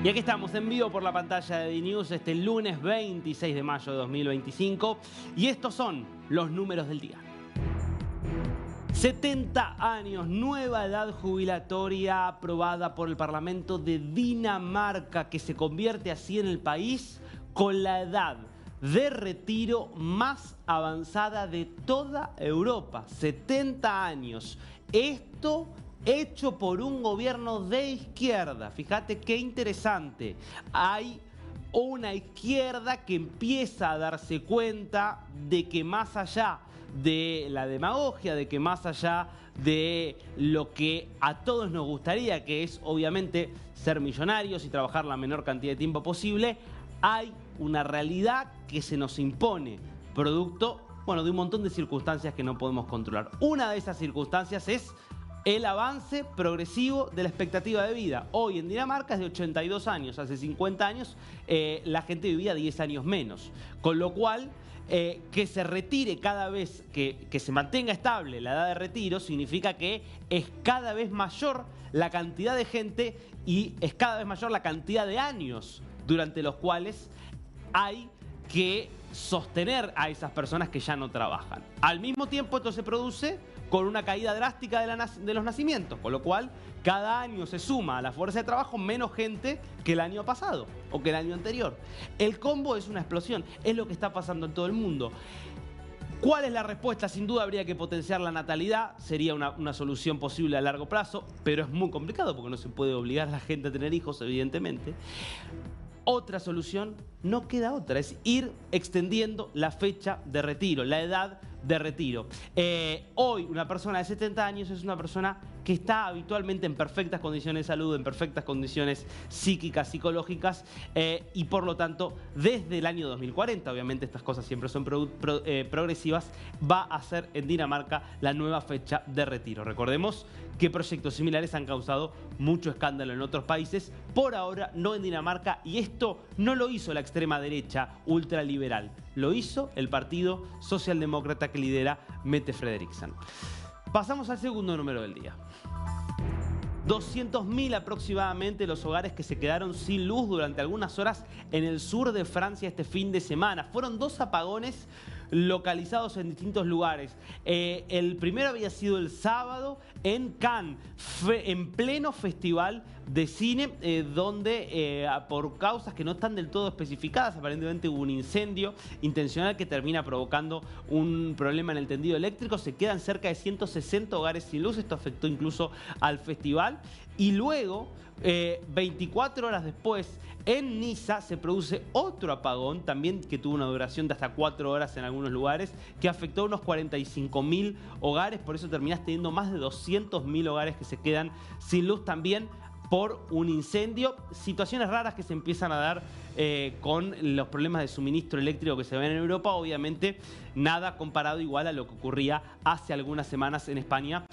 Y aquí estamos en vivo por la pantalla de DNews este lunes 26 de mayo de 2025 y estos son los números del día. 70 años, nueva edad jubilatoria aprobada por el Parlamento de Dinamarca, que se convierte así en el país con la edad de retiro más avanzada de toda Europa. 70 años. Esto hecho por un gobierno de izquierda. Fíjate qué interesante. Hay una izquierda que empieza a darse cuenta de que más allá de la demagogia, de que más allá de lo que a todos nos gustaría, que es obviamente ser millonarios y trabajar la menor cantidad de tiempo posible, hay una realidad que se nos impone, producto, de un montón de circunstancias que no podemos controlar. Una de esas circunstancias es el avance progresivo de la expectativa de vida. Hoy en Dinamarca es de 82 años. Hace 50 años la gente vivía 10 años menos. Con lo cual, que se retire cada vez, que se mantenga estable la edad de retiro, significa que es cada vez mayor la cantidad de gente y es cada vez mayor la cantidad de años durante los cuales hay que sostener a esas personas que ya no trabajan. Al mismo tiempo, esto se produce con una caída drástica de los nacimientos, con lo cual cada año se suma a la fuerza de trabajo menos gente que el año pasado o que el año anterior. El combo es una explosión, es lo que está pasando en todo el mundo. ¿Cuál es la respuesta? Sin duda habría que potenciar la natalidad, sería una solución posible a largo plazo, pero es muy complicado porque no se puede obligar a la gente a tener hijos, evidentemente. Otra solución, no queda otra, es ir extendiendo la fecha de retiro, la edad de retiro. Hoy una persona de 70 años es una persona que está habitualmente en perfectas condiciones de salud, en perfectas condiciones psíquicas, psicológicas, y por lo tanto, desde el año 2040, obviamente estas cosas siempre son progresivas, va a ser en Dinamarca la nueva fecha de retiro. Recordemos que proyectos similares han causado mucho escándalo en otros países, por ahora no en Dinamarca, y esto no lo hizo la extrema derecha ultraliberal, lo hizo el Partido Socialdemócrata que lidera Mette Frederiksen. Pasamos al segundo número del día. 200.000 aproximadamente los hogares que se quedaron sin luz durante algunas horas en el sur de Francia este fin de semana. Fueron 2 apagones localizados en distintos lugares. El primero había sido el sábado en Cannes, en pleno festival de cine, donde por causas que no están del todo especificadas, aparentemente hubo un incendio intencional que termina provocando un problema en el tendido eléctrico. Se quedan cerca de 160 hogares sin luz. Esto afectó incluso al festival. Y luego, 24 horas después, en Niza se produce otro apagón, también que tuvo una duración de hasta 4 horas en algunos lugares, que afectó a unos 45.000 hogares. Por eso terminás teniendo más de 200.000 hogares que se quedan sin luz también por un incendio. Situaciones raras que se empiezan a dar con los problemas de suministro eléctrico que se ven en Europa. Obviamente nada comparado igual a lo que ocurría hace algunas semanas en España,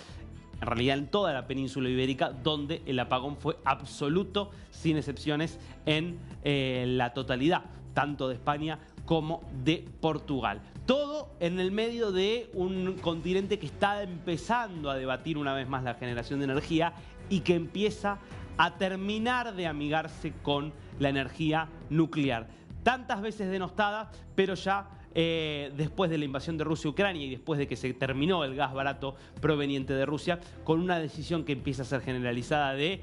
en realidad en toda la península ibérica, donde el apagón fue absoluto, sin excepciones, en la totalidad, tanto de España como de Portugal. Todo en el medio de un continente que está empezando a debatir una vez más la generación de energía y que empieza a terminar de amigarse con la energía nuclear. Tantas veces denostada, pero ya después de la invasión de Rusia a Ucrania y después de que se terminó el gas barato proveniente de Rusia, con una decisión que empieza a ser generalizada de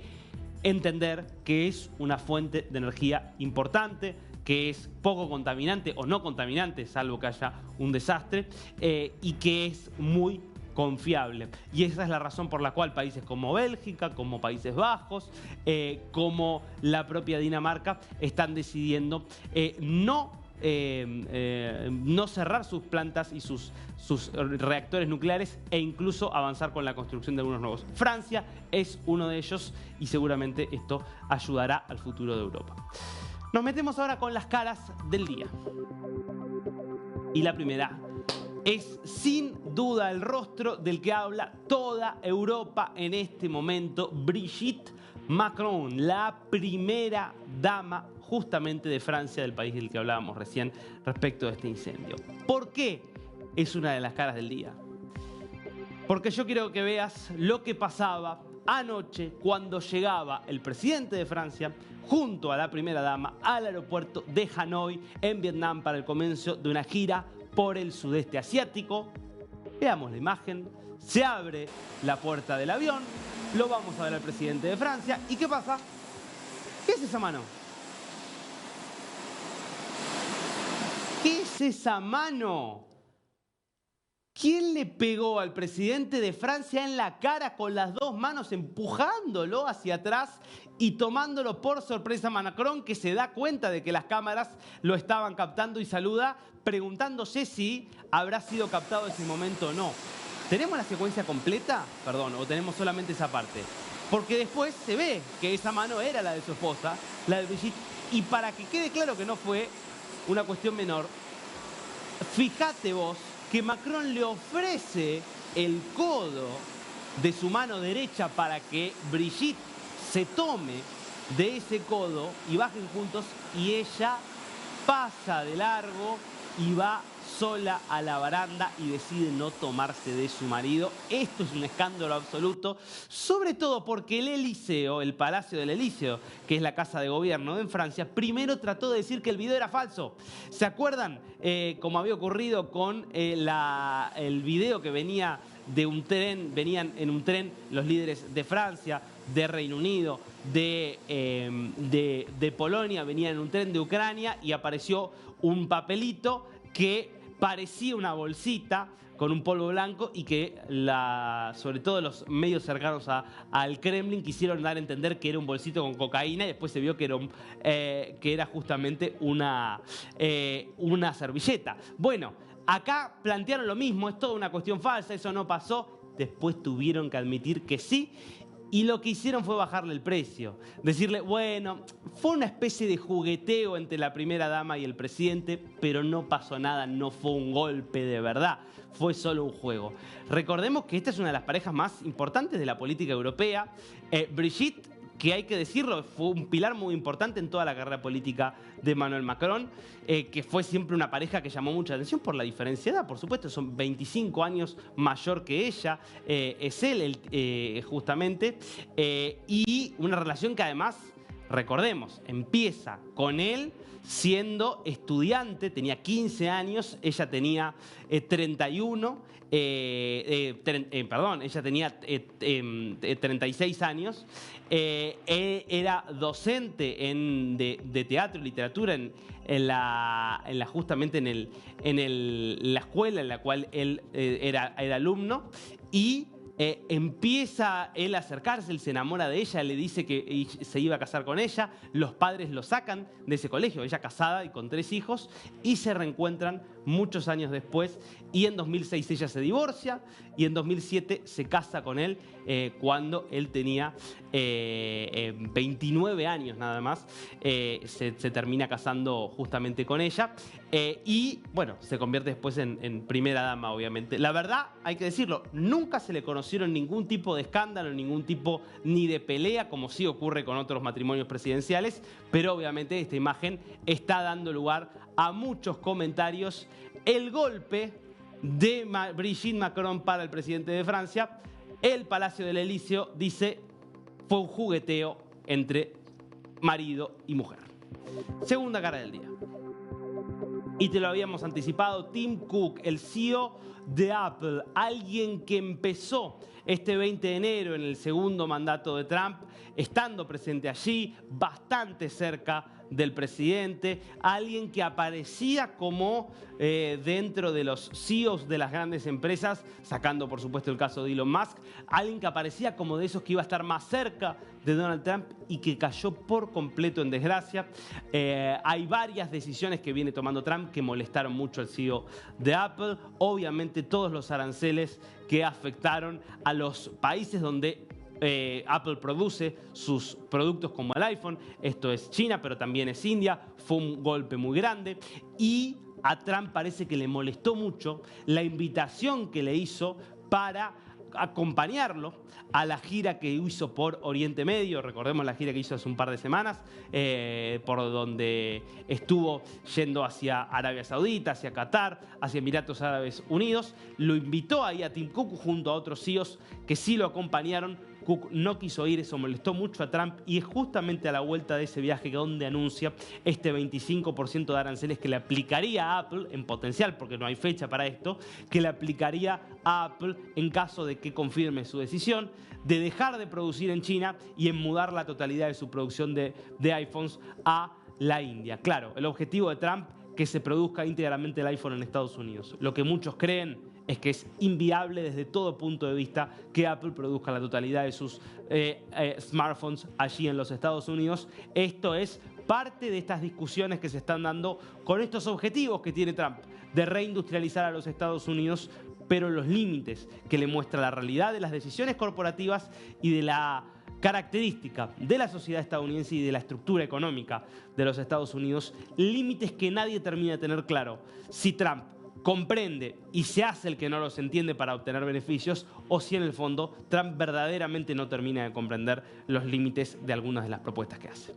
entender que es una fuente de energía importante, que es poco contaminante o no contaminante, salvo que haya un desastre, y que es muy confiable. Y esa es la razón por la cual países como Bélgica, como Países Bajos, como la propia Dinamarca están decidiendo no cerrar sus plantas y sus reactores nucleares e incluso avanzar con la construcción de algunos nuevos. Francia es uno de ellos y seguramente esto ayudará al futuro de Europa. Nos metemos ahora con las caras del día. Y la primera es sin duda el rostro del que habla toda Europa en este momento, Brigitte Macron, la primera dama justamente de Francia, del país del que hablábamos recién respecto de este incendio. ¿Por qué es una de las caras del día? Porque yo quiero que veas lo que pasaba anoche cuando llegaba el presidente de Francia junto a la primera dama al aeropuerto de Hanoi en Vietnam para el comienzo de una gira por el sudeste asiático. Veamos la imagen. Se abre la puerta del avión, lo vamos a ver al presidente de Francia. ¿Y qué pasa? ¿Qué es esa mano? ¿Qué es esa mano? ¿Quién le pegó al presidente de Francia en la cara con las dos manos, empujándolo hacia atrás y tomándolo por sorpresa? Macron, que se da cuenta de que las cámaras lo estaban captando y saluda, preguntándose si habrá sido captado ese momento o no. ¿Tenemos la secuencia completa? Perdón, o tenemos solamente esa parte. Porque después se ve que esa mano era la de su esposa, la de Brigitte. Y para que quede claro que no fue una cuestión menor, fíjate vos que Macron le ofrece el codo de su mano derecha para que Brigitte se tome de ese codo y bajen juntos, y ella pasa de largo y va sola a la baranda y decide no tomarse de su marido. Esto es un escándalo absoluto, sobre todo porque el Elíseo, el Palacio del Elíseo, que es la casa de gobierno en Francia, primero trató de decir que el video era falso. ¿Se acuerdan? Como había ocurrido con el video que venía de un tren, venían en un tren los líderes de Francia, de Reino Unido, de Polonia, venían en un tren de Ucrania y apareció un papelito que parecía una bolsita con un polvo blanco y que sobre todo los medios cercanos al Kremlin quisieron dar a entender que era un bolsito con cocaína, y después se vio que era justamente una servilleta. Bueno, acá plantearon lo mismo, es toda una cuestión falsa, eso no pasó. Después tuvieron que admitir que sí. Y lo que hicieron fue bajarle el precio. Decirle, bueno, fue una especie de jugueteo entre la primera dama y el presidente, pero no pasó nada, no fue un golpe de verdad, fue solo un juego. Recordemos que esta es una de las parejas más importantes de la política europea. Brigitte, que hay que decirlo, fue un pilar muy importante en toda la carrera política de Emmanuel Macron, que fue siempre una pareja que llamó mucha atención por la diferencia de edad, por supuesto, son 25 años mayor que ella, es él justamente, y una relación que además, recordemos, empieza con él siendo estudiante, tenía 15 años, ella tenía 31, ella tenía 36 años, era docente de teatro y literatura justamente en la escuela en la cual él era alumno, y empieza él a acercarse, él se enamora de ella, le dice que se iba a casar con ella, los padres lo sacan de ese colegio, ella casada y con 3 hijos, y se reencuentran muchos años después, y en 2006 ella se divorcia, y en 2007 se casa con él cuando él tenía 29 años nada más, se termina casando justamente con ella, y bueno, se convierte después en primera dama, obviamente. La verdad, hay que decirlo, nunca se le conocieron ningún tipo de escándalo, ningún tipo ni de pelea, como sí ocurre con otros matrimonios presidenciales, pero obviamente esta imagen está dando lugar a muchos comentarios. El golpe de Brigitte Macron para el presidente de Francia, el Palacio del Elíseo dice, fue un jugueteo entre marido y mujer. Segunda cara del día. Y te lo habíamos anticipado, Tim Cook, el CEO de Apple, alguien que empezó este 20 de enero en el segundo mandato de Trump, estando presente allí, bastante cerca del presidente, alguien que aparecía como dentro de los CEOs de las grandes empresas, sacando por supuesto el caso de Elon Musk, alguien que aparecía como de esos que iba a estar más cerca de Donald Trump y que cayó por completo en desgracia. Hay varias decisiones que viene tomando Trump que molestaron mucho al CEO de Apple, obviamente todos los aranceles que afectaron a los países donde Apple produce sus productos, como el iPhone. Esto es China, pero también es India. Fue un golpe muy grande y a Trump parece que le molestó mucho la invitación que le hizo para acompañarlo a la gira que hizo por Oriente Medio. Recordemos la gira que hizo hace un par de semanas, por donde estuvo yendo hacia Arabia Saudita, hacia Qatar, hacia Emiratos Árabes Unidos. Lo invitó ahí a Tim Cook junto a otros CEOs que sí lo acompañaron Cook no quiso ir, eso molestó mucho a Trump y es justamente a la vuelta de ese viaje donde anuncia este 25% de aranceles que le aplicaría a Apple, en potencial, porque no hay fecha para esto, que le aplicaría a Apple en caso de que confirme su decisión de dejar de producir en China y en mudar la totalidad de su producción de iPhones a la India. Claro, el objetivo de Trump que se produzca íntegramente el iPhone en Estados Unidos. Lo que muchos creen es que es inviable desde todo punto de vista que Apple produzca la totalidad de sus smartphones allí en los Estados Unidos. Esto es parte de estas discusiones que se están dando con estos objetivos que tiene Trump de reindustrializar a los Estados Unidos, pero los límites que le muestra la realidad de las decisiones corporativas y de la característica de la sociedad estadounidense y de la estructura económica de los Estados Unidos, límites que nadie termina de tener claro. Si Trump comprende y se hace el que no los entiende para obtener beneficios, o si en el fondo Trump verdaderamente no termina de comprender los límites de algunas de las propuestas que hace.